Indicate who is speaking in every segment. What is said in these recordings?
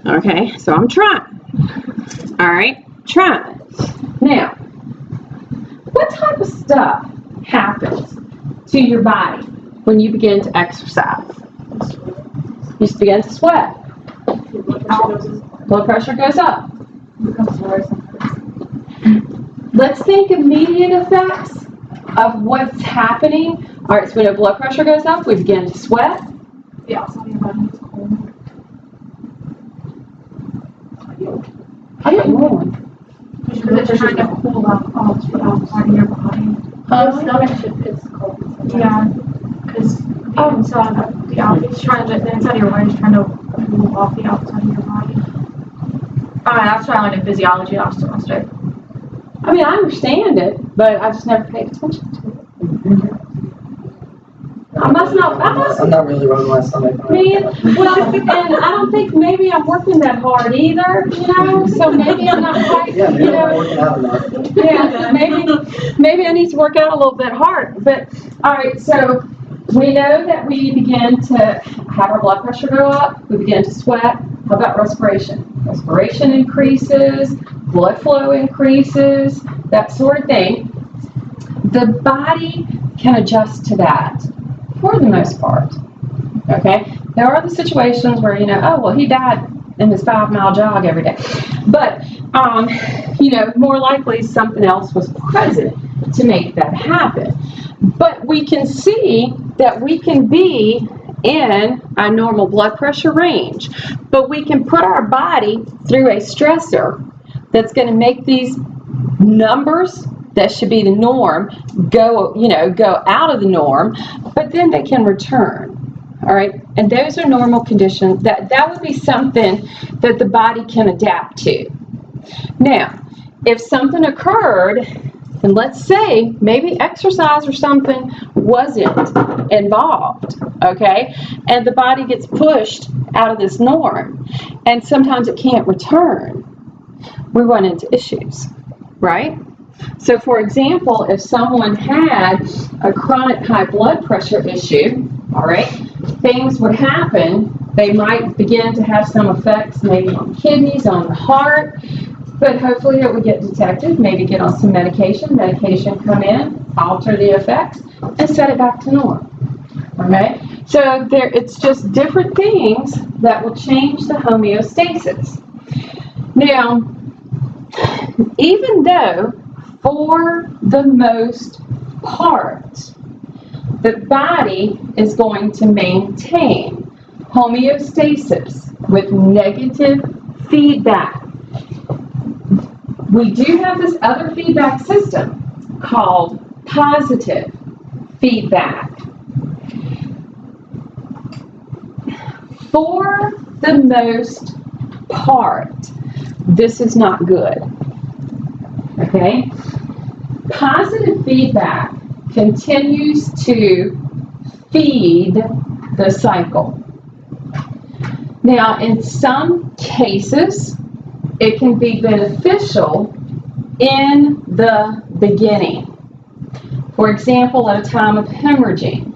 Speaker 1: Okay, so I'm trying. All right, trying. Now, what type of stuff happens to your body when you begin to exercise? You begin to sweat. Blood pressure goes up. Let's think immediate effects of what's happening. All right, so we know blood pressure goes up, we begin to sweat.
Speaker 2: The outside of your body is cold.
Speaker 1: I didn't know.
Speaker 2: Because it's trying to cool up all the outside of your body.
Speaker 3: The stomach is cold.
Speaker 2: Yeah, because the inside, it's trying to, the inside of your body is trying to cool off the outside of your body. That's why I learned in physiology last semester.
Speaker 1: I mean, I understand it, but I just never paid attention to it. I'm
Speaker 4: not really running my stomach.
Speaker 1: Man, well, and I don't think maybe I'm working that hard either, you know, so maybe I'm not quite,
Speaker 4: Yeah, maybe
Speaker 1: you know.
Speaker 4: I'm working out enough.
Speaker 1: Yeah, maybe I need to work out a little bit hard. But, all right, so we know that we begin to have our blood pressure go up, we begin to sweat. How about respiration? Respiration increases, blood flow increases, that sort of thing. The body can adjust to that for the most part. Okay? There are the situations where, you know, oh, well, he died in his 5-mile jog every day. But, you know, more likely something else was present to make that happen. But we can see that we can be in a normal blood pressure range, but we can put our body through a stressor that's going to make these numbers that should be the norm go out of the norm, but then they can return. All right, and those are normal conditions. That would be something that the body can adapt to. Now, if something occurred, and let's say maybe exercise or something wasn't involved, okay, and the body gets pushed out of this norm, and sometimes it can't return, we run into issues, right? So, for example, if someone had a chronic high blood pressure issue, all right, things would happen. They might begin to have some effects maybe on kidneys, on the heart, but hopefully it would get detected, maybe get on some medication come in, alter the effects, and set it back to normal, okay? So it's just different things that will change the homeostasis. Now, even though for the most part, the body is going to maintain homeostasis with negative feedback. We do have this other feedback system called positive feedback. For the most part, this is not good. Okay? Positive feedback continues to feed the cycle. Now, in some cases, it can be beneficial in the beginning. For example, at a time of hemorrhaging.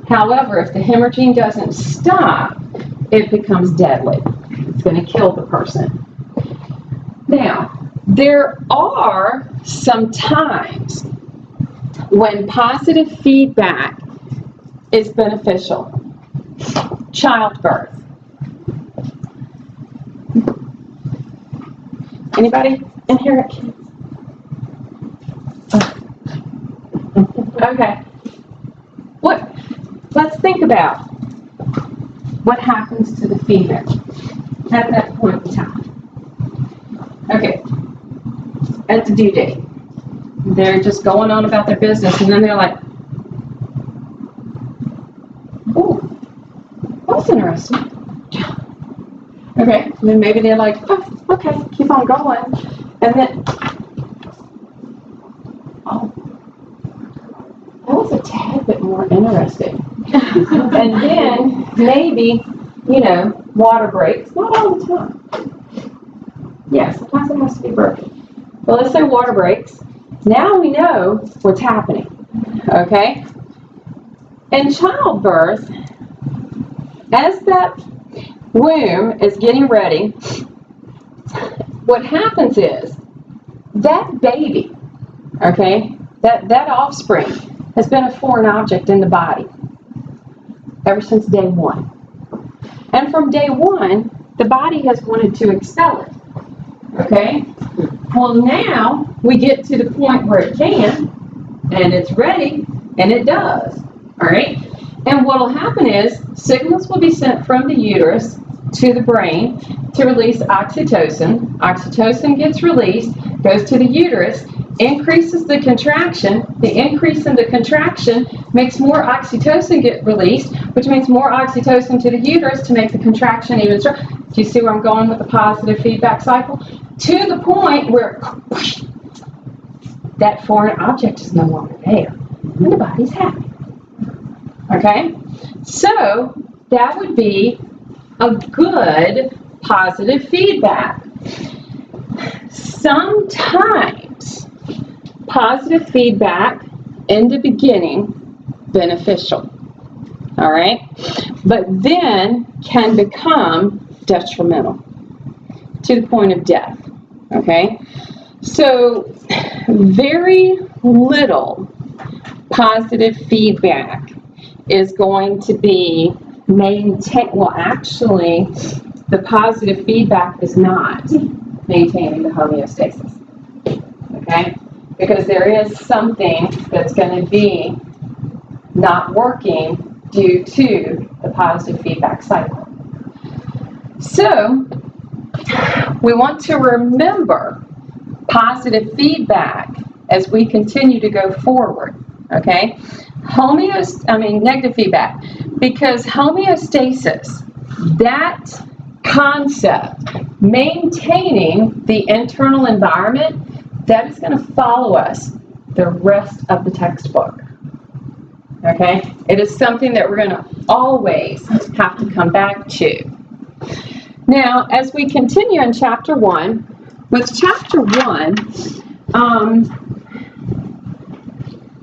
Speaker 1: However, if the hemorrhaging doesn't stop, it becomes deadly. It's going to kill the person. Now, there are some times when positive feedback is beneficial. Childbirth. Anybody in here at kids? Okay. Let's think about what happens to the female at that point in time. Okay. At the due date. They're just going on about their business, and then they're like, oh, that's interesting. Okay, and then maybe they're like, oh, okay, keep on going. And then, oh, that was a tad bit more interesting. And then maybe, water breaks. Not all the time. Yeah, sometimes it has to be broken. But let's say water breaks. Now we know what's happening. Okay? In childbirth, womb is getting ready, what happens is that baby, okay, that offspring has been a foreign object in the body ever since day one. And from day one, the body has wanted to expel it, okay? Well, now we get to the point where it can, and it's ready, and it does, all right? And what will happen is signals will be sent from the uterus to the brain to release oxytocin. Oxytocin gets released, goes to the uterus, increases the contraction. The increase in the contraction makes more oxytocin get released, which means more oxytocin to the uterus to make the contraction even stronger. Do you see where I'm going with the positive feedback cycle? To the point where that foreign object is no longer there, and the body's happy. Okay? So that would be a good positive feedback. Sometimes positive feedback in the beginning beneficial, all right, but then can become detrimental to the point of death. Okay, so very little positive feedback is going to be maintained. Well, actually, the positive feedback is not maintaining the homeostasis. Okay, because there is something that's going to be not working due to the positive feedback cycle. So we want to remember positive feedback as we continue to go forward. Okay, negative feedback, because homeostasis, that concept, maintaining the internal environment, that is going to follow us the rest of the textbook. Okay? It is something that we're going to always have to come back to. Now, as we continue in Chapter 1, with Chapter 1,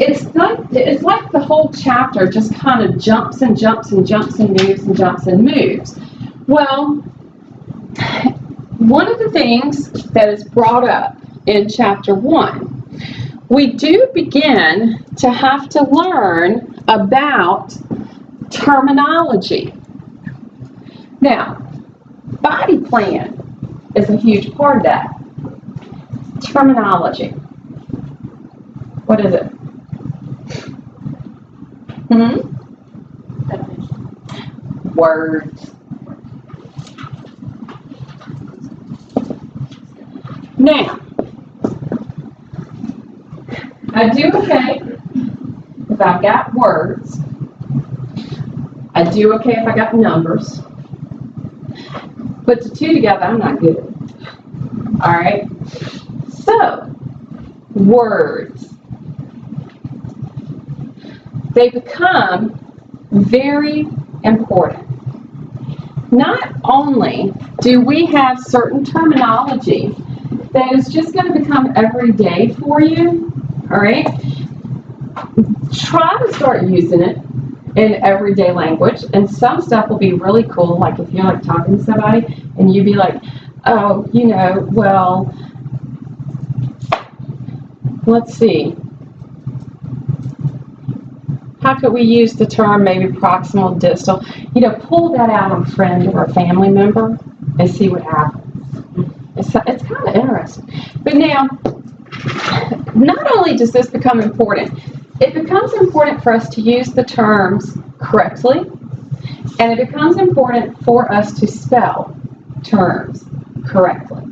Speaker 1: it's like the whole chapter just kind of jumps and jumps and jumps and moves and jumps and moves. Well, one of the things that is brought up in Chapter 1, we do begin to have to learn about terminology. Now, body plan is a huge part of that. Terminology. What is it? Words. Now, I do okay if I've got words. I do okay if I got numbers. But the two together, I'm not good. All right? So, words. They become very important. Not only do we have certain terminology that is just going to become everyday for you, all right? Try to start using it in everyday language, and some stuff will be really cool, like if you're like talking to somebody and you'd be like, oh, you know, well, let's see. How could we use the term maybe proximal, distal? You know, pull that out on a friend or a family member and see what happens. It's kind of interesting. But now, not only does this become important, it becomes important for us to use the terms correctly, and it becomes important for us to spell terms correctly.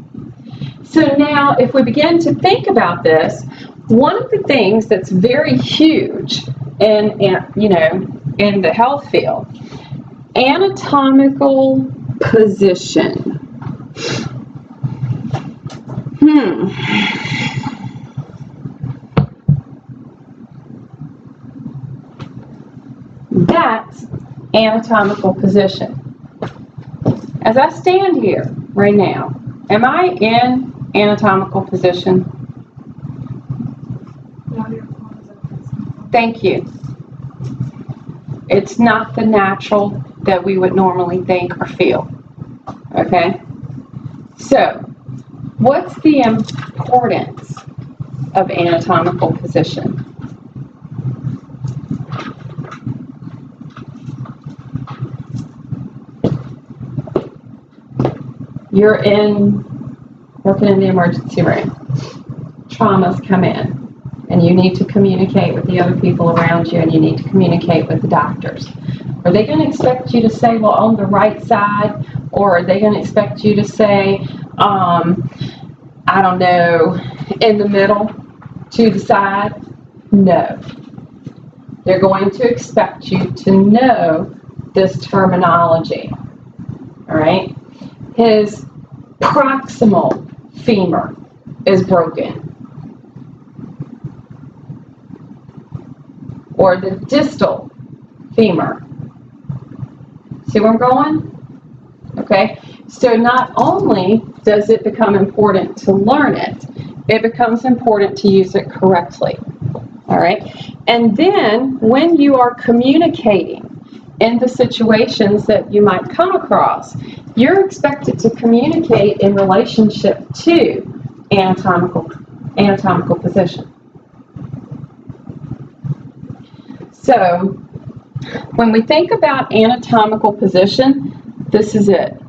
Speaker 1: So now, if we begin to think about this, one of the things that's very huge in the health field, anatomical position. That's anatomical position. As I stand here right now, am I in anatomical position? Thank you. It's not the natural that we would normally think or feel. Okay? So, what's the importance of anatomical position? You're working in the emergency room. Traumas come in, and you need to communicate with the other people around you, and you need to communicate with the doctors. Are they going to expect you to say, well, on the right side, or are they going to expect you to say, I don't know, in the middle, to the side? No. They're going to expect you to know this terminology. All right? His proximal femur is broken. Or the distal femur. See where I'm going? Okay? So not only does it become important to learn it, it becomes important to use it correctly. All right? And then when you are communicating in the situations that you might come across, you're expected to communicate in relationship to anatomical position. So when we think about anatomical position, this is it.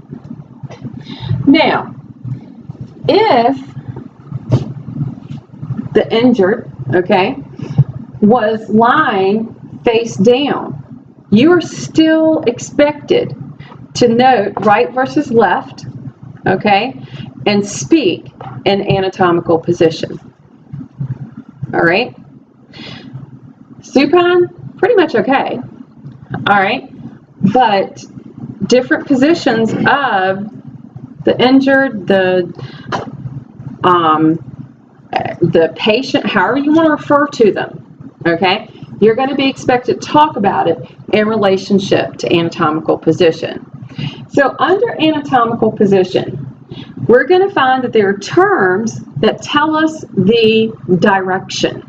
Speaker 1: Now, if the injured, okay, was lying face down, you are still expected to note right versus left, okay, and speak in anatomical position. All right? Supine, pretty much okay. All right? But different positions of the injured, the patient, however you want to refer to them, okay? You're going to be expected to talk about it in relationship to anatomical position. So under anatomical position, we're going to find that there are terms that tell us the direction,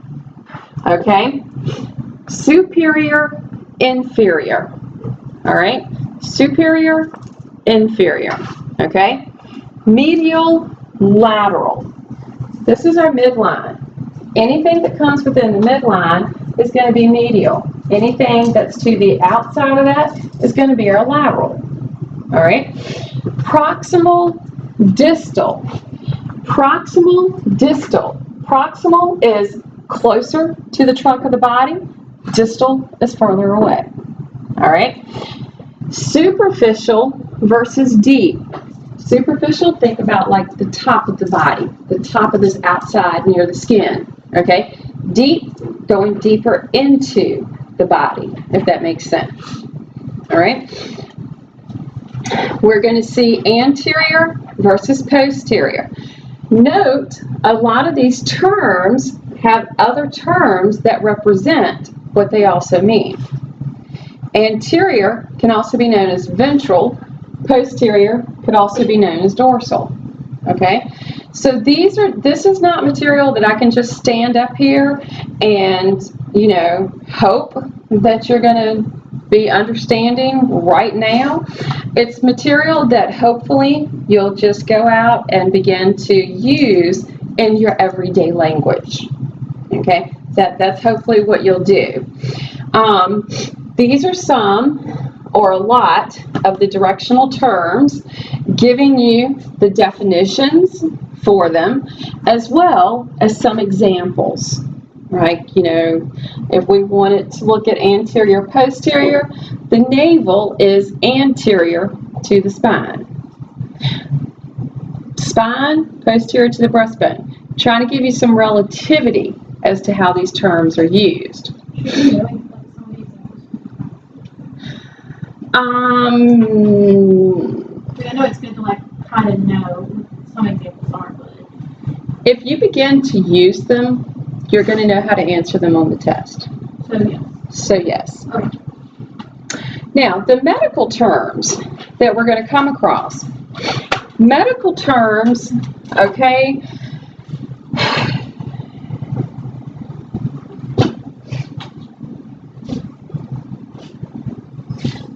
Speaker 1: okay? Superior, inferior, all right? Superior, inferior, okay? Medial, lateral. This is our midline. Anything that comes within the midline is going to be medial. Anything that's to the outside of that is going to be our lateral. All right? Proximal, distal. Proximal, distal. Proximal is closer to the trunk of the body. Distal is further away. All right? Superficial versus deep. Superficial, think about like the top of the body, the top of this outside near the skin, okay? Deep, going deeper into the body, if that makes sense. All right? We're going to see anterior versus posterior. Note, a lot of these terms have other terms that represent what they also mean. Anterior can also be known as ventral. Posterior could also be known as dorsal. Okay? So this is not material that I can just stand up here and, hope that you're going to be understanding right now. It's material that hopefully you'll just go out and begin to use in your everyday language. Okay? That's hopefully what you'll do. These are some or a lot of the directional terms, giving you the definitions for them, as well as some examples, right? If we wanted to look at anterior, posterior, the navel is anterior to the spine. Spine, posterior to the breastbone. Trying to give you some relativity as to how these terms are used.
Speaker 2: I know it's good to kind of know what some examples are, but
Speaker 1: if you begin to use them, you're going to know how to answer them on the test. So yes.
Speaker 2: Okay.
Speaker 1: Now, the medical terms that we're going to come across. Medical terms, okay,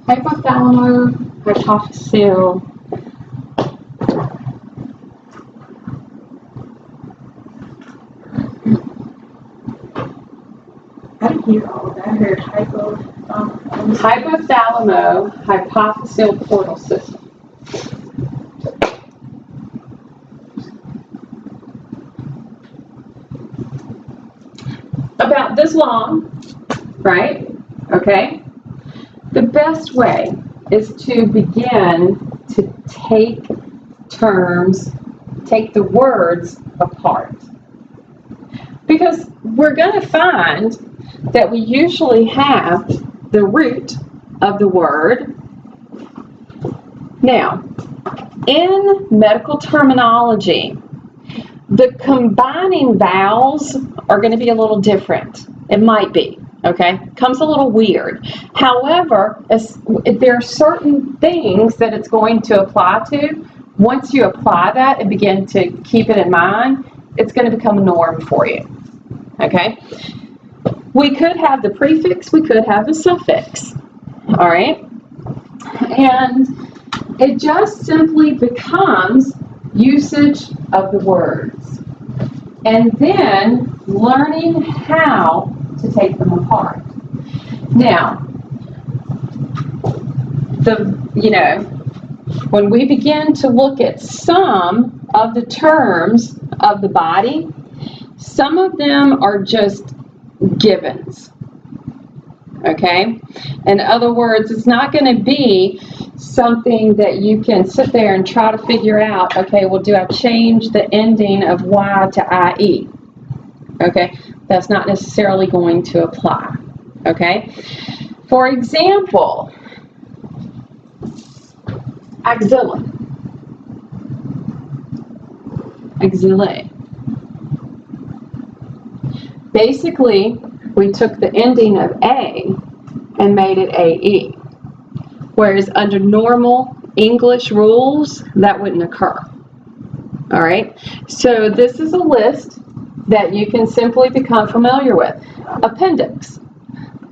Speaker 1: hypothalamo hypophyseal
Speaker 3: hear all of that. I heard hypo.
Speaker 1: Hypothalamo-hypophyseal portal system. About this long, right? Okay. The best way is to begin to take the words apart. Because we're going to find that we usually have the root of the word. Now, in medical terminology, the combining vowels are going to be a little different. It might be, okay? Comes a little weird. However, there are certain things that it's going to apply to. Once you apply that and begin to keep it in mind, it's going to become a norm for you, okay? We could have the prefix, we could have the suffix, all right? And it just simply becomes usage of the words. And then learning how to take them apart. Now, when we begin to look at some of the terms of the body, some of them are just givens, okay? In other words, it's not going to be something that you can sit there and try to figure out, okay, well, do I change the ending of Y to IE? Okay, that's not necessarily going to apply, okay? For example, axilla. Axillae. Basically, we took the ending of A and made it AE. Whereas under normal English rules, that wouldn't occur. All right? So this is a list that you can simply become familiar with. Appendix.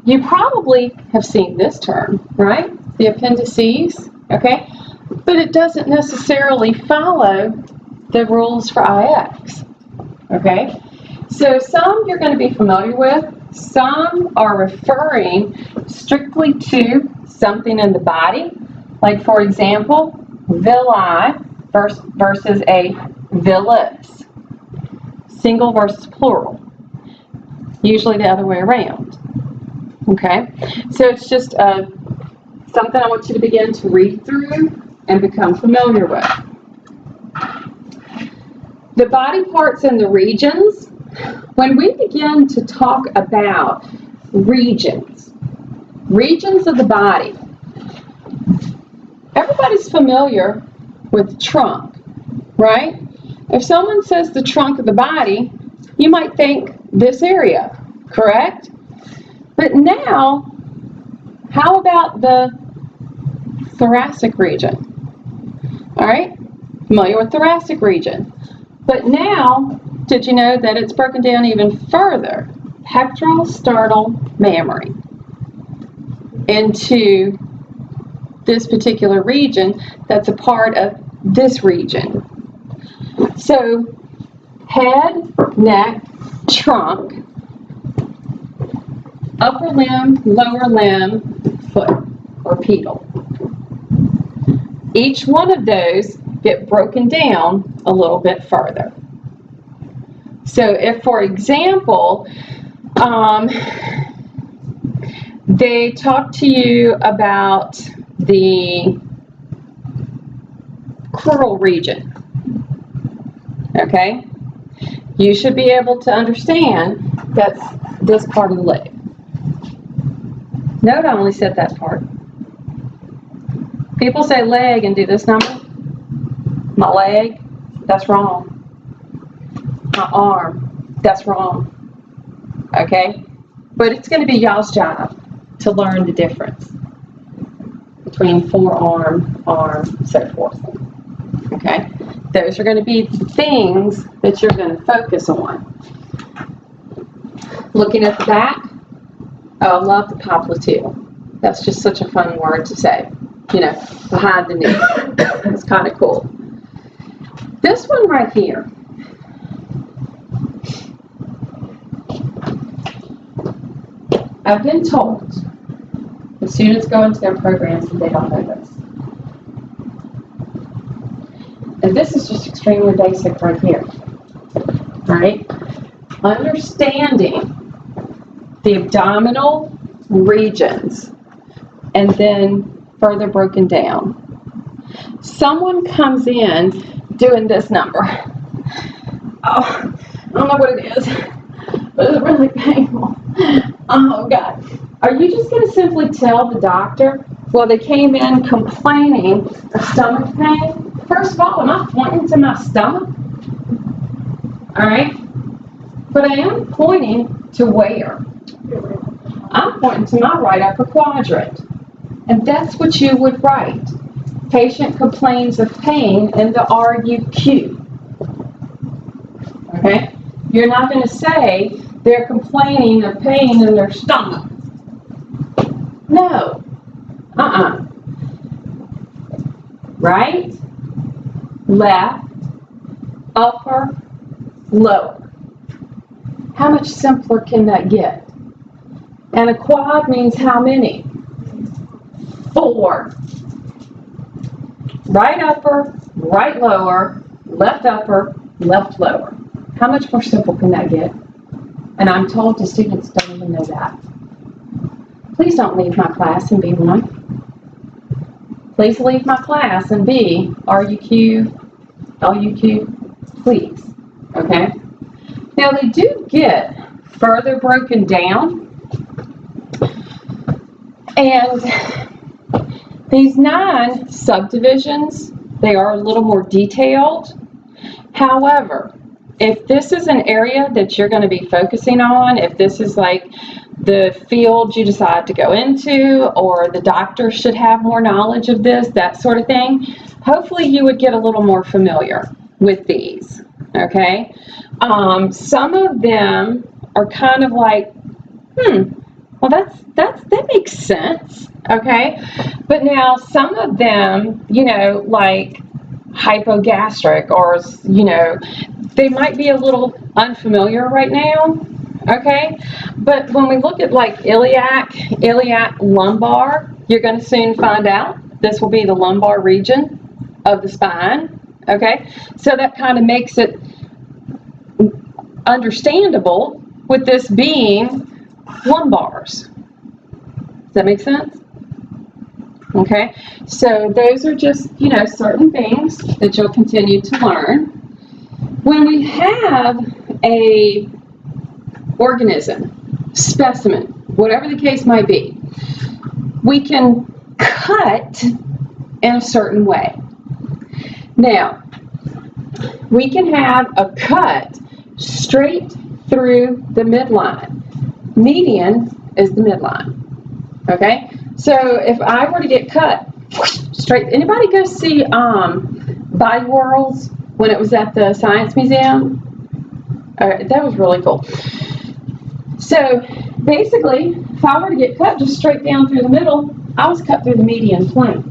Speaker 1: You probably have seen this term, right? The appendices, okay? But it doesn't necessarily follow the rules for IX, okay? So some you're going to be familiar with. Some are referring strictly to something in the body. Like, for example, villi versus a villus. Single versus plural. Usually the other way around. Okay? So it's just something I want you to begin to read through and become familiar with. The body parts and the regions. When we begin to talk about regions of the body, everybody's familiar with the trunk, right? If someone says the trunk of the body, you might think this area, correct? But now, how about the thoracic region? All right, familiar with thoracic region. But now, did you know that it's broken down even further? Pectoral, sternal, mammary into this particular region that's a part of this region. So, head, neck, trunk, upper limb, lower limb, foot, or pedal. Each one of those get broken down a little bit further. So if, for example, they talk to you about the crural region, okay, you should be able to understand that's this part of the leg. Note I only said that part. People say leg and do this number. My leg, that's wrong. My arm, that's wrong. Okay? But it's going to be y'all's job to learn the difference between forearm, arm, so forth. Okay? Those are going to be the things that you're going to focus on. Looking at the back, oh, I love the popliteal. That's just such a fun word to say. You know, behind the knee. It's kind of cool. This one right here. I've been told the students go into their programs and they don't know this. And this is just extremely basic right here, right? Understanding the abdominal regions and then further broken down. Someone comes in doing this number. Oh, I don't know what it is, but it's really painful. Oh God. Are you just going to simply tell the doctor, well, they came in complaining of stomach pain? First of all, am I pointing to my stomach? All right? But I am pointing to where? I'm pointing to my right upper quadrant. And that's what you would write. Patient complains of pain in the RUQ. Okay? You're not going to say they're complaining of pain in their stomach. No. Right, left, upper, lower. How much simpler can that get? And a quad means how many? 4. Right upper, right lower, left upper, left lower. How much more simple can that get? And I'm told the students don't even know that. Please don't leave my class and be one. Please leave my class and be RUQ, LUQ, please. Okay? Now they do get further broken down. And these 9 subdivisions, they are a little more detailed. However, if this is an area that you're going to be focusing on, if this is like the field you decide to go into, or the doctor should have more knowledge of this, that sort of thing, hopefully you would get a little more familiar with these, okay? Some of them are kind of like, well, that makes sense, okay? But now some of them, you know, like hypogastric, or, you know, they might be a little unfamiliar right now, okay? But when we look at like iliac lumbar, you're going to soon find out this will be the lumbar region of the spine, okay? So that kind of makes it understandable with this being lumbars. Does that make sense? Okay, so those are just, you know, certain things that you'll continue to learn. When we have a organism, specimen, whatever the case might be, we can cut in a certain way. Now, we can have a cut straight through the midline. Median is the midline. Okay, so if I were to get cut straight, anybody go see Body Whirls when it was at the Science Museum? That was really cool. So basically, if I were to get cut just straight down through the middle, I was cut through the median plane.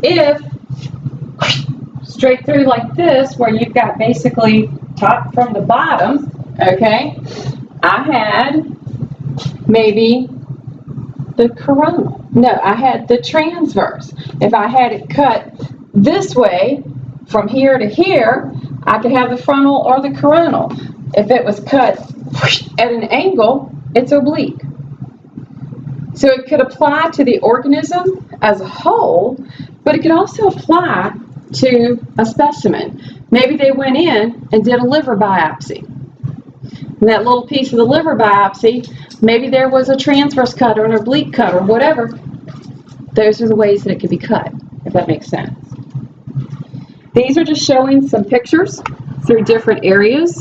Speaker 1: If straight through like this, where you've got basically top from the bottom, okay, I had maybe the coronal. No, I had the transverse. If I had it cut this way, from here to here, I could have the frontal or the coronal. If it was cut at an angle, it's oblique. So it could apply to the organism as a whole, but it could also apply to a specimen. Maybe they went in and did a liver biopsy. And that little piece of the liver biopsy, maybe there was a transverse cut or an oblique cut or whatever. Those are the ways that it could be cut, if that makes sense. These are just showing some pictures through different areas.